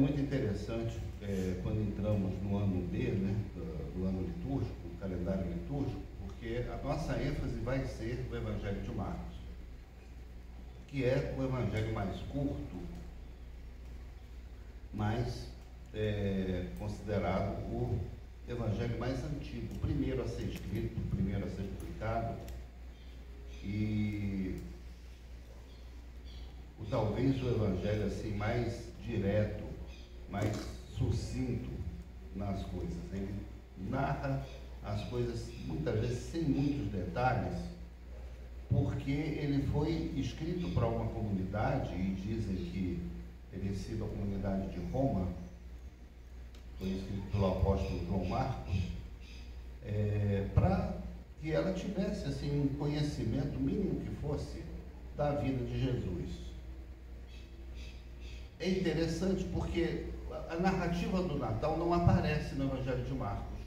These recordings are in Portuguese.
muito interessante quando entramos no ano D, né, do ano litúrgico, o calendário litúrgico, porque a nossa ênfase vai ser o Evangelho de Marcos, que é o evangelho mais curto, mas considerado o evangelho mais antigo, o primeiro a ser escrito, o primeiro a ser publicado, e talvez o evangelho assim mais direto, mais sucinto nas coisas. Ele narra as coisas muitas vezes sem muitos detalhes, porque ele foi escrito para uma comunidade, e dizem que teria sido a comunidade de Roma, foi escrito pelo apóstolo João Marcos, para que ela tivesse assim, um conhecimento mínimo que fosse da vida de Jesus. É interessante porque a narrativa do Natal não aparece no Evangelho de Marcos.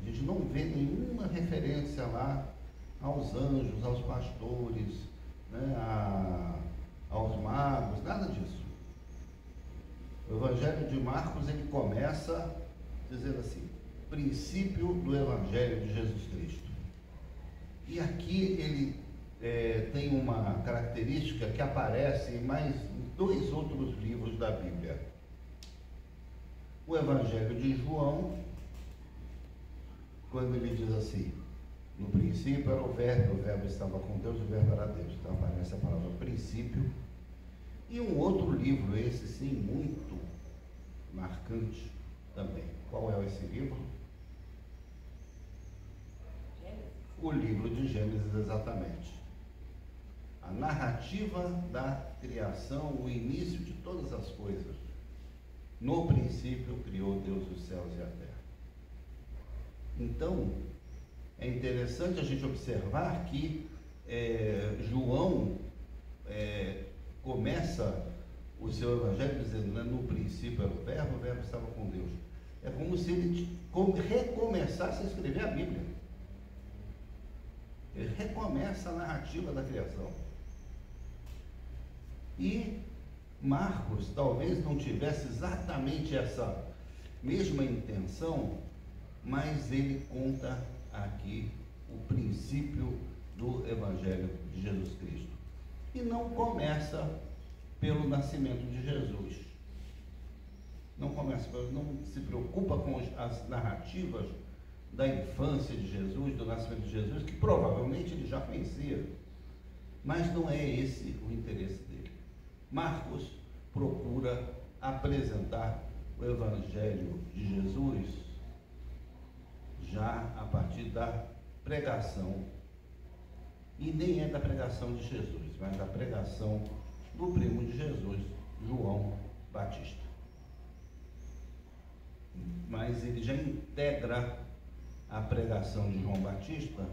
A gente não vê nenhuma referência lá aos anjos, aos pastores, né, aos magos, nada disso. O Evangelho de Marcos, ele começa dizendo assim: princípio do Evangelho de Jesus Cristo. E aqui ele tem uma característica que aparece em mais dois outros livros da Bíblia. O Evangelho de João, quando ele diz assim: no princípio era o verbo estava com Deus, o verbo era Deus. Então aparece a palavra princípio. E um outro livro, esse sim, muito marcante também. Qual é esse livro? Gênesis. O livro de Gênesis, exatamente. A narrativa da criação, o início de todas as coisas. No princípio criou Deus os céus e a terra. Então, é interessante a gente observar que João começa o seu evangelho dizendo, né, no princípio era o verbo estava com Deus. É como se ele recomeçasse a escrever a Bíblia. Ele recomeça a narrativa da criação. E Marcos talvez não tivesse exatamente essa mesma intenção, mas ele conta aqui o princípio do Evangelho de Jesus Cristo. E não começa pelo nascimento de Jesus. Não se preocupa com as narrativas da infância de Jesus, do nascimento de Jesus, que provavelmente ele já conhecia. Mas não é esse o interesse dele. Marcos procura apresentar o Evangelho de Jesus já a partir da pregação, e nem é da pregação de Jesus, mas da pregação do primo de Jesus, João Batista. Mas ele já integra a pregação de João Batista,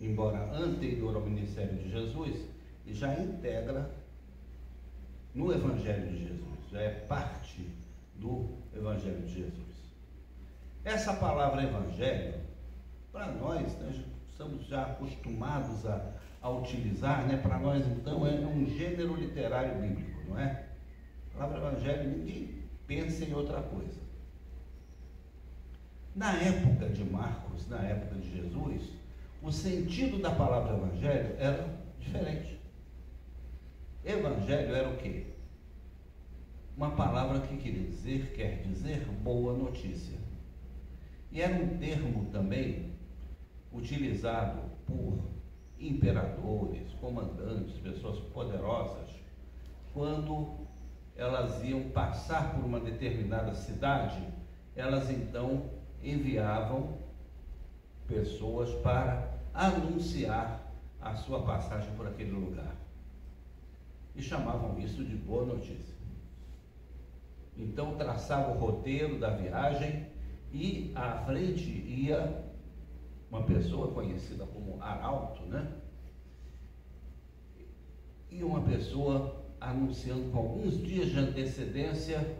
embora anterior ao ministério de Jesus, e já integra no Evangelho de Jesus, já é parte do Evangelho de Jesus. Essa palavra evangelho, para nós, né, estamos já acostumados a utilizar, né, para nós então é um gênero literário bíblico, não é? A palavra evangelho, ninguém pensa em outra coisa. Na época de Marcos, na época de Jesus, o sentido da palavra evangelho era diferente. Evangelho era o quê? Uma palavra que quer dizer boa notícia. E era um termo também utilizado por imperadores, comandantes, pessoas poderosas, quando elas iam passar por uma determinada cidade, elas então enviavam pessoas para anunciar a sua passagem por aquele lugar. E chamavam isso de boa notícia. Então traçava o roteiro da viagem, e à frente ia uma pessoa conhecida como arauto, né? E uma pessoa anunciando com alguns dias de antecedência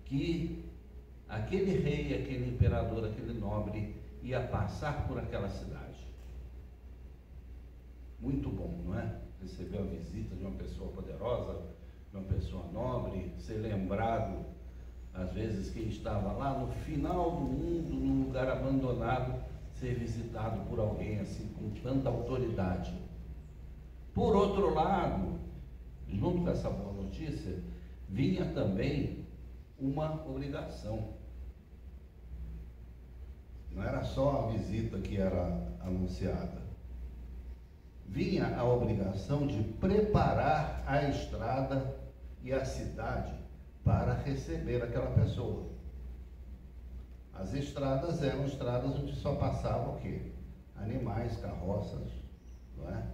que aquele rei, aquele imperador, aquele nobre ia passar por aquela cidade. Muito bom, não é? Receber a visita de uma pessoa poderosa, de uma pessoa nobre, ser lembrado, às vezes, quem estava lá no final do mundo, num lugar abandonado, ser visitado por alguém assim, com tanta autoridade. Por outro lado, junto com essa boa notícia, vinha também uma obrigação. Não era só a visita que era anunciada. Vinha a obrigação de preparar a estrada e a cidade para receber aquela pessoa. As estradas eram estradas onde só passava o quê? Animais, carroças, não é?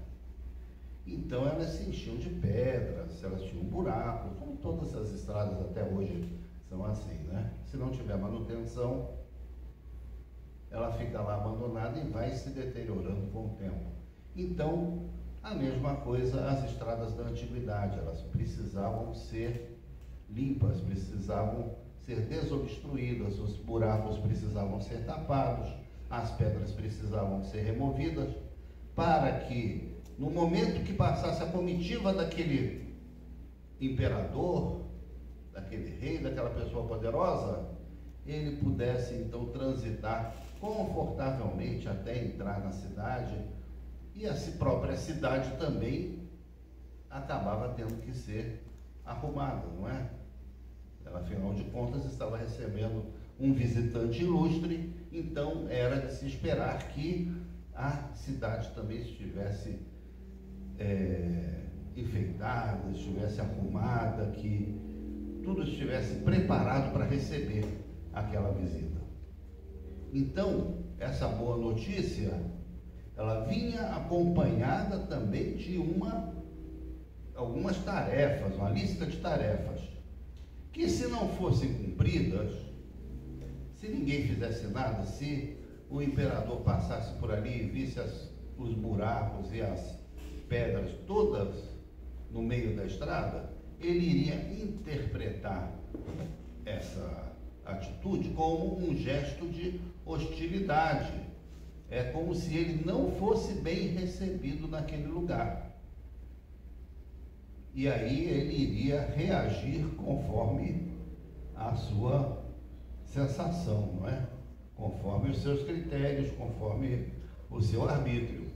Então elas se enchiam de pedras, elas tinham buracos, como todas as estradas até hoje são assim, né? Se não tiver manutenção, ela fica lá abandonada e vai se deteriorando com o tempo. Então, a mesma coisa as estradas da antiguidade, elas precisavam ser limpas, precisavam ser desobstruídas, os buracos precisavam ser tapados, as pedras precisavam ser removidas, para que no momento que passasse a comitiva daquele imperador, daquele rei, daquela pessoa poderosa, ele pudesse então transitar confortavelmente até entrar na cidade, e a própria cidade também acabava tendo que ser arrumada, não é? Ela, afinal de contas, estava recebendo um visitante ilustre, então era de se esperar que a cidade também estivesse enfeitada, estivesse arrumada, que tudo estivesse preparado para receber aquela visita. Então, essa boa notícia, ela vinha acompanhada também de algumas tarefas, uma lista de tarefas, que se não fossem cumpridas, se ninguém fizesse nada, se o imperador passasse por ali e visse os buracos e as pedras todas no meio da estrada, ele iria interpretar essa atitude como um gesto de hostilidade. É como se ele não fosse bem recebido naquele lugar. E aí ele iria reagir conforme a sua sensação, não é? Conforme os seus critérios, conforme o seu arbítrio.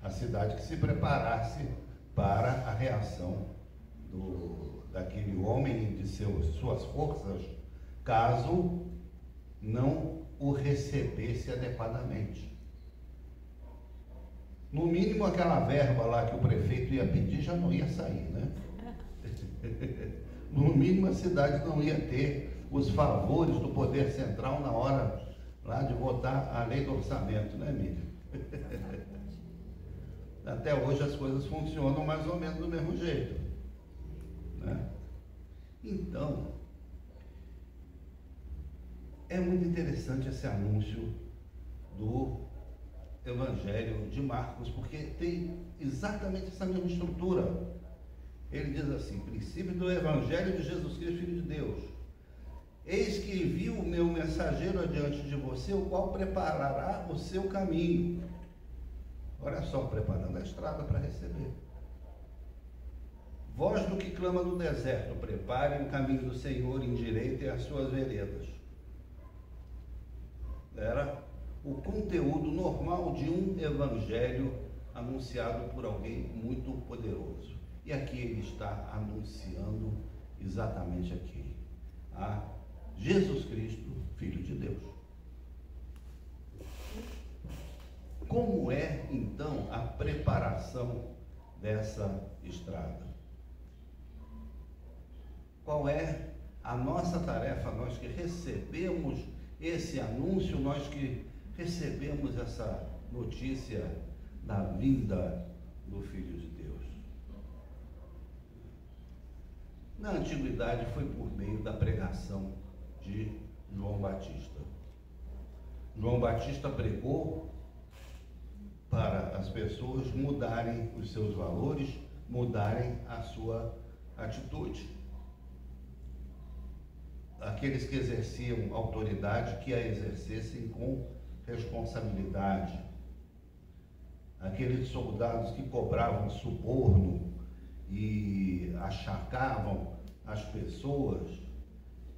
A cidade que se preparasse para a reação daquele homem e de suas forças, caso não o recebesse adequadamente. No mínimo, aquela verba lá que o prefeito ia pedir já não ia sair, né? No mínimo, a cidade não ia ter os favores do poder central na hora lá de votar a lei do orçamento, né, Miriam? Até hoje as coisas funcionam mais ou menos do mesmo jeito, né? Então, é muito interessante esse anúncio do Evangelho de Marcos, porque tem exatamente essa mesma estrutura. Ele diz assim: princípio do Evangelho de Jesus Cristo, Filho de Deus. Eis que envio o meu mensageiro adiante de você, o qual preparará o seu caminho. Olha só, preparando a estrada para receber. Voz do que clama no deserto, preparem o caminho do Senhor, endireitem as suas veredas. Era o conteúdo normal de um evangelho anunciado por alguém muito poderoso. E aqui ele está anunciando exatamente aqui, a Jesus Cristo, Filho de Deus. Como é, então, a preparação dessa estrada? Qual é a nossa tarefa, nós que recebemos esse anúncio, nós que recebemos essa notícia da vinda do Filho de Deus? Na antiguidade foi por meio da pregação de João Batista. João Batista pregou para as pessoas mudarem os seus valores, mudarem a sua atitude. Aqueles que exerciam autoridade, que a exercessem com responsabilidade. Aqueles soldados que cobravam suborno, e achacavam as pessoas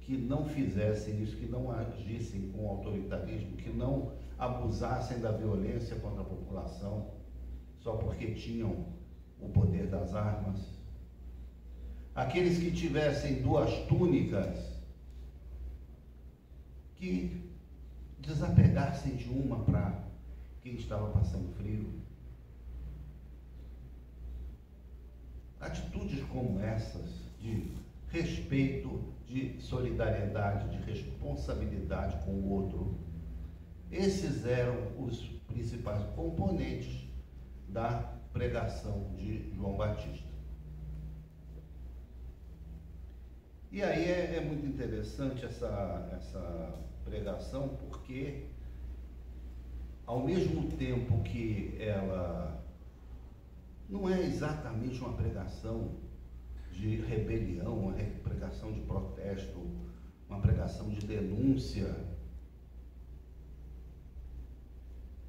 que não fizessem isso, que não agissem com autoritarismo, que não abusassem da violência contra a população só porque tinham o poder das armas. Aqueles que tivessem 2 túnicas, que desapegassem de uma para quem estava passando frio. Atitudes como essas, de respeito, de solidariedade, de responsabilidade com o outro, esses eram os principais componentes da pregação de João Batista. E aí é muito interessante essa pregação, porque ao mesmo tempo que ela não é exatamente uma pregação de rebelião, uma pregação de protesto, uma pregação de denúncia,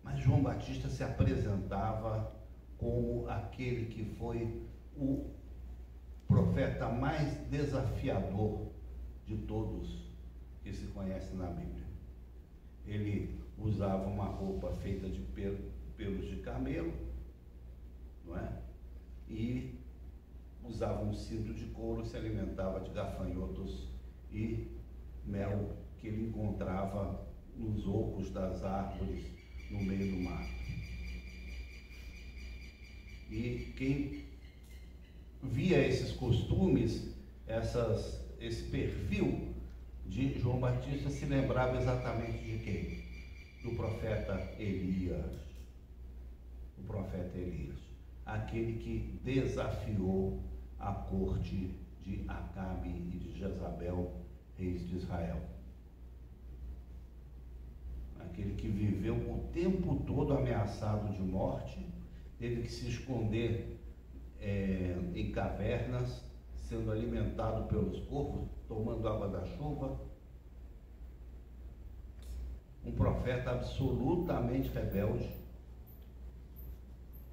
mas João Batista se apresentava como aquele que foi o profeta mais desafiador de todos que se conhecem na Bíblia. Ele usava uma roupa feita de pelos de camelo, não é? E usava um cinto de couro, se alimentava de gafanhotos e mel que ele encontrava nos ocos das árvores no meio do mato. E quem via esses costumes, esse perfil de João Batista, se lembrava exatamente de quem? Do profeta Elias. O profeta Elias, aquele que desafiou a corte de Acabe e de Jezabel, reis de Israel. Aquele que viveu o tempo todo ameaçado de morte, teve que se esconder em cavernas, sendo alimentado pelos corvos, tomando água da chuva. Um profeta absolutamente rebelde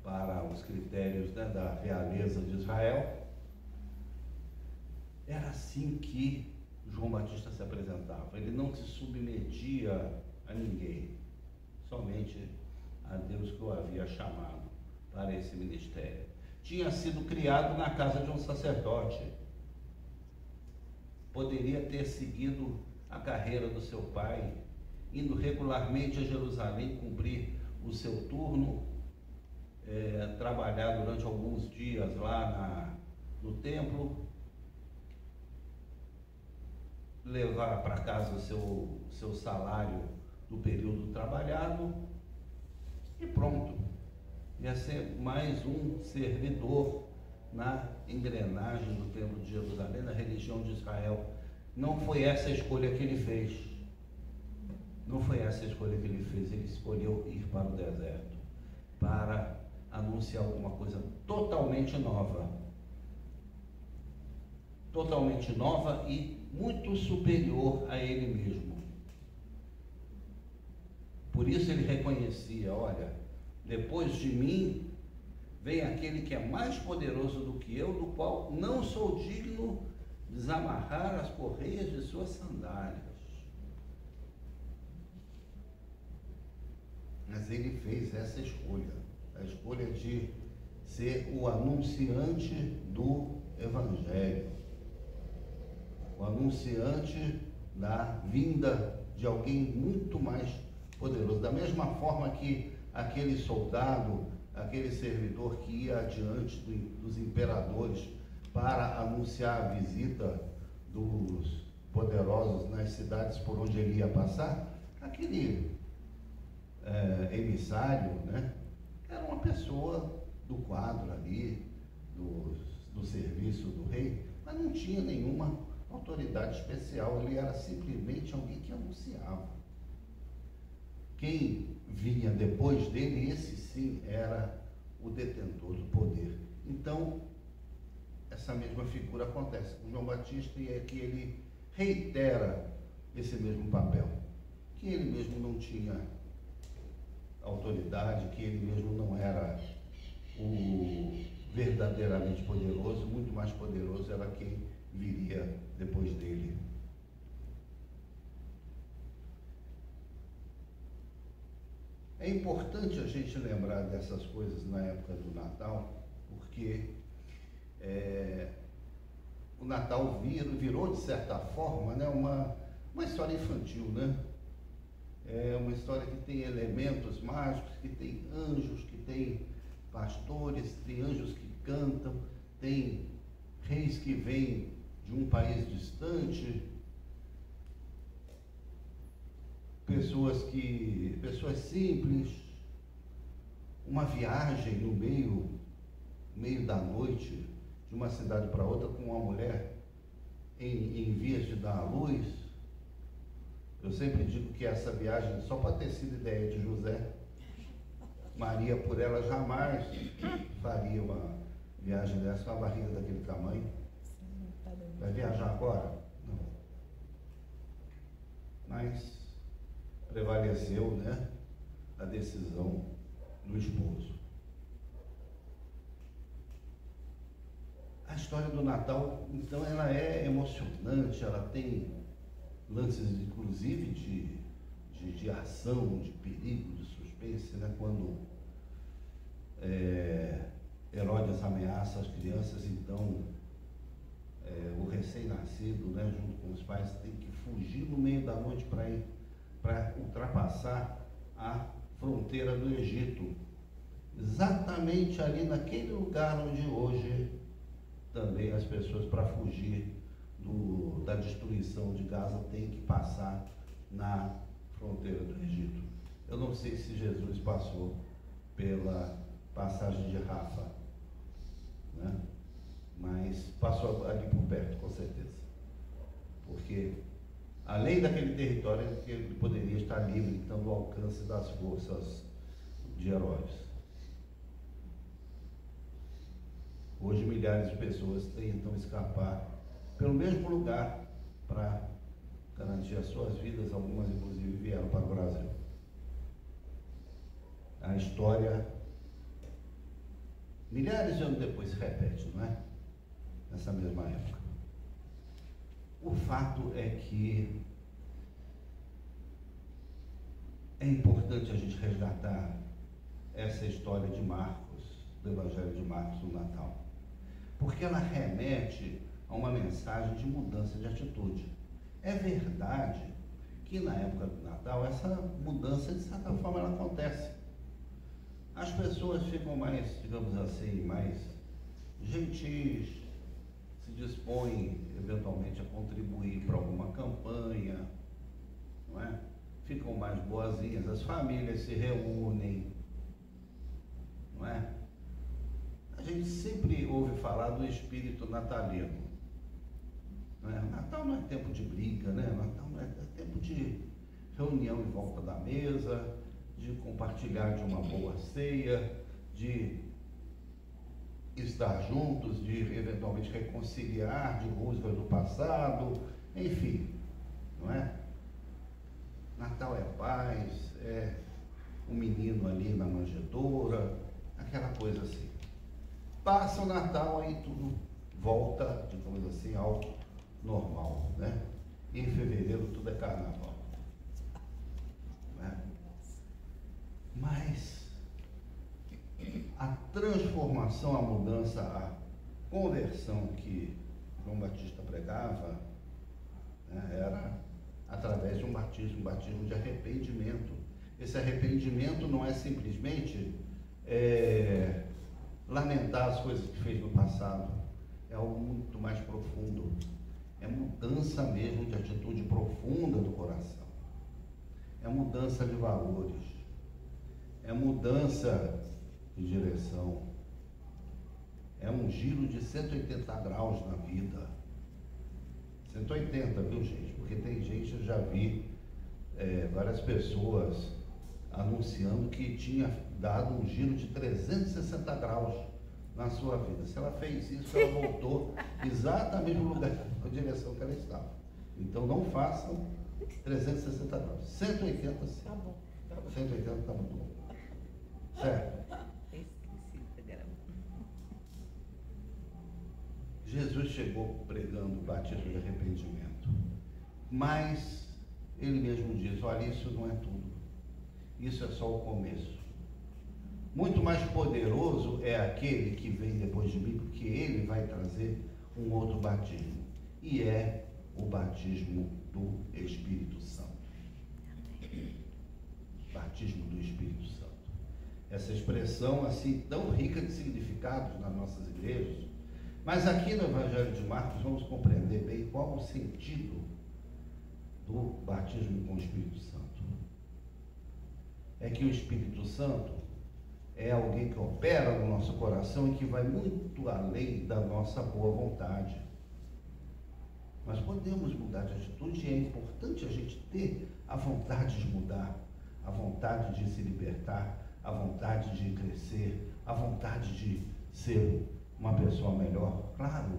para os critérios, né, da realeza de Israel. Era assim que João Batista se apresentava. Ele não se submetia a ninguém, somente a Deus que o havia chamado para esse ministério. Tinha sido criado na casa de um sacerdote. Poderia ter seguido a carreira do seu pai, indo regularmente a Jerusalém cumprir o seu turno, trabalhar durante alguns dias lá no templo, levar para casa o seu salário do período trabalhado e pronto. Ia ser mais um servidor na engrenagem do templo de Jerusalém, na religião de Israel. Não foi essa a escolha que ele fez. Não foi essa a escolha que ele fez. Ele escolheu ir para o deserto para anunciar alguma coisa totalmente nova. Totalmente nova e muito superior a ele mesmo. Por isso ele reconhecia, olha, depois de mim vem aquele que é mais poderoso do que eu, do qual não sou digno de desamarrar as correias de suas sandálias. Mas ele fez essa escolha, a escolha de ser o anunciante do Evangelho, o anunciante da vinda de alguém muito mais poderoso. Da mesma forma que aquele soldado, aquele servidor que ia adiante dos imperadores para anunciar a visita dos poderosos nas cidades por onde ele ia passar, aquele emissário, né, era uma pessoa do quadro ali, do serviço do rei, mas não tinha nenhuma autoridade especial, ele era simplesmente alguém que anunciava. Quem vinha depois dele, esse sim era o detentor do poder. Então, essa mesma figura acontece com João Batista, e é que ele reitera esse mesmo papel, que ele mesmo não tinha autoridade, que ele mesmo não era o verdadeiramente poderoso, muito mais poderoso era quem viria depois dele. É importante a gente lembrar dessas coisas na época do Natal, porque o Natal virou, de certa forma, né, uma história infantil, né? É uma história que tem elementos mágicos, que tem anjos, que tem pastores, tem anjos que cantam, tem reis que vêm de um país distante, pessoas simples, uma viagem no meio da noite, de uma cidade para outra, com uma mulher em vias de dar à luz. Eu sempre digo que essa viagem só pode ter sido ideia de José. Maria, por ela, jamais faria uma viagem dessa com a barriga daquele tamanho. Vai viajar agora? Não. Mas prevaleceu, né, a decisão do esposo. A história do Natal, então, ela é emocionante, ela tem lances, inclusive, de ação, de perigo, de suspense, né? Quando Herodes ameaça as crianças, então o recém-nascido, né, junto com os pais, tem que fugir no meio da noite para ultrapassar a fronteira do Egito, exatamente ali naquele lugar onde hoje também as pessoas, para fugir da destruição de Gaza, têm que passar na fronteira do Egito. Eu não sei se Jesus passou pela passagem de Rafa, né? Mas passou ali por perto, com certeza, porque além daquele território, ele poderia estar livre, então, do alcance das forças de Herodes. Hoje, milhares de pessoas tentam escapar pelo mesmo lugar para garantir as suas vidas. Algumas, inclusive, vieram para o Brasil. A história, milhares de anos depois, se repete, não é? Nessa mesma época. O fato é que é importante a gente resgatar essa história de Marcos, do Evangelho de Marcos, no Natal, porque ela remete a uma mensagem de mudança de atitude. É verdade que na época do Natal essa mudança, de certa forma, ela acontece. As pessoas ficam mais, digamos assim, mais gentis, se dispõem eventualmente a contribuir para alguma campanha, não é? Ficam mais boazinhas, as famílias se reúnem, não é? A gente sempre ouve falar do espírito natalino. Não é? Natal não é tempo de briga, né? Natal não é tempo de reunião em volta da mesa, de compartilhar de uma boa ceia, de estar juntos, de eventualmente reconciliar de rusgas do passado, enfim, não é? Natal é paz, é um menino ali na manjedoura, aquela coisa assim. Passa o Natal, aí tudo volta, digamos assim, ao normal, né? E em fevereiro tudo é carnaval, né? Mas a transformação, a mudança, a conversão que João Batista pregava, né, era através de um batismo de arrependimento. Esse arrependimento não é simplesmente lamentar as coisas que fez no passado, é algo muito mais profundo, é mudança mesmo de atitude profunda do coração, é mudança de valores, é mudança de direção, é um giro de 180 graus na vida. 180, viu, gente? Porque tem gente, eu já vi várias pessoas anunciando que tinha dado um giro de 360 graus na sua vida. Se ela fez isso, ela voltou exatamente no lugar, na direção que ela estava. Então não façam 360 graus. 180 sim. Tá bom. 180 tá muito bom. Certo? Jesus chegou pregando o batismo de arrependimento, mas ele mesmo diz: olha, isso não é tudo, isso é só o começo. Muito mais poderoso é aquele que vem depois de mim, porque ele vai trazer um outro batismo, e é o batismo do Espírito Santo. Batismo do Espírito Santo. Essa expressão assim tão rica de significados nas nossas igrejas, mas aqui no Evangelho de Marcos vamos compreender bem qual o sentido do batismo com o Espírito Santo. É que o Espírito Santo é alguém que opera no nosso coração e que vai muito além da nossa boa vontade. Nós podemos mudar de atitude e é importante a gente ter a vontade de mudar, a vontade de se libertar, a vontade de crescer, a vontade de ser uma pessoa melhor, claro.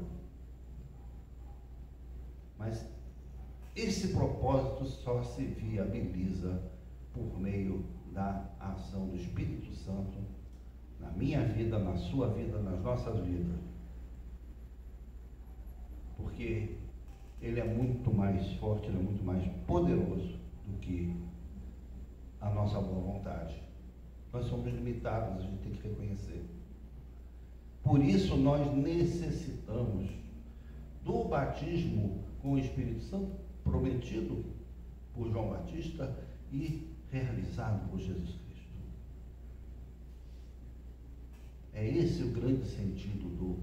Mas esse propósito só se viabiliza por meio da ação do Espírito Santo na minha vida, na sua vida, nas nossas vidas. Porque ele é muito mais forte, ele é muito mais poderoso do que a nossa boa vontade. Nós somos limitados, a gente tem que reconhecer. Por isso nós necessitamos do batismo com o Espírito Santo prometido por João Batista e realizado por Jesus Cristo. É esse o grande sentido do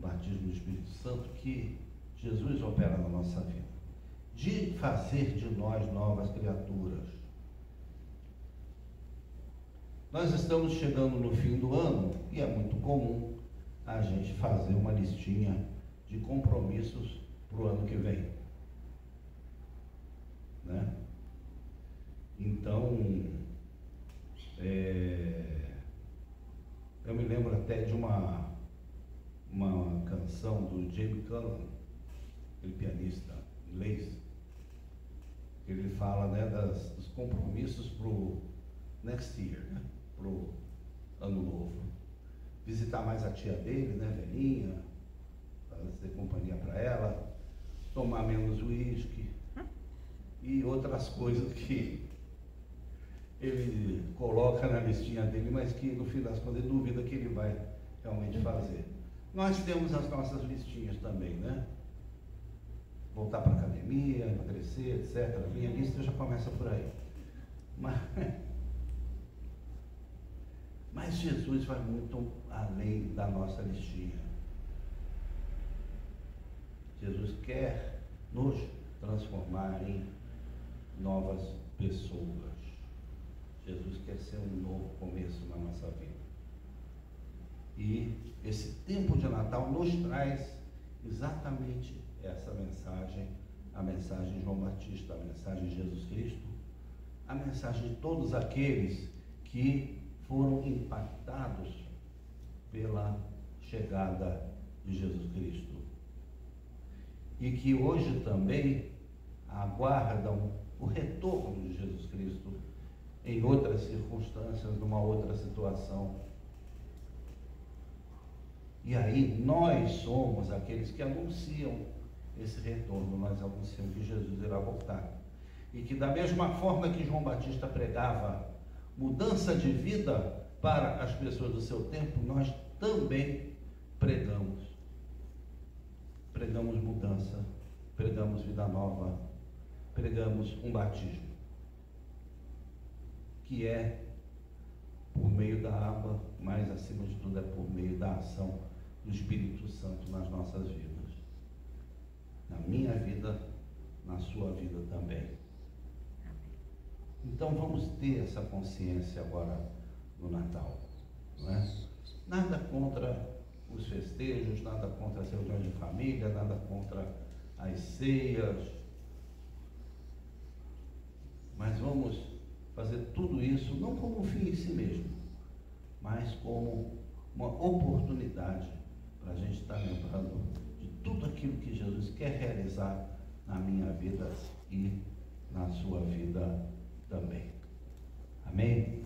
batismo do Espírito Santo que Jesus opera na nossa vida, de fazer de nós novas criaturas. Nós estamos chegando no fim do ano e é muito comum a gente fazer uma listinha de compromissos para o ano que vem, né? Então, eu me lembro até de uma canção do Jamie Cullum, aquele pianista inglês, que ele fala, né, dos compromissos para o next year, né, para o ano novo. Visitar mais a tia dele, né, velhinha, fazer companhia para ela, tomar menos uísque e outras coisas que ele coloca na listinha dele, mas que no fim das contas ele duvida que ele vai realmente fazer. Nós temos as nossas listinhas também, né? Voltar para a academia, emagrecer, etc. A minha lista já começa por aí. Mas Jesus vai muito além da nossa listinha. Jesus quer nos transformar em novas pessoas. Jesus quer ser um novo começo na nossa vida. E esse tempo de Natal nos traz exatamente essa mensagem, a mensagem de João Batista, a mensagem de Jesus Cristo, a mensagem de todos aqueles que foram impactados pela chegada de Jesus Cristo e que hoje também aguardam o retorno de Jesus Cristo em outras circunstâncias, numa outra situação. E aí nós somos aqueles que anunciam esse retorno, nós anunciamos que Jesus irá voltar. E que da mesma forma que João Batista pregava mudança de vida para as pessoas do seu tempo, nós também pregamos. Pregamos mudança, pregamos vida nova, pregamos um batismo, que é por meio da água, mas acima de tudo é por meio da ação do Espírito Santo nas nossas vidas. Na minha vida, na sua vida também. Então vamos ter essa consciência agora no Natal, não é? Nada contra os festejos, nada contra as reuniões de família, nada contra as ceias, mas vamos fazer tudo isso não como um fim em si mesmo, mas como uma oportunidade para a gente estar lembrando de tudo aquilo que Jesus quer realizar na minha vida e na sua vida também. Amém?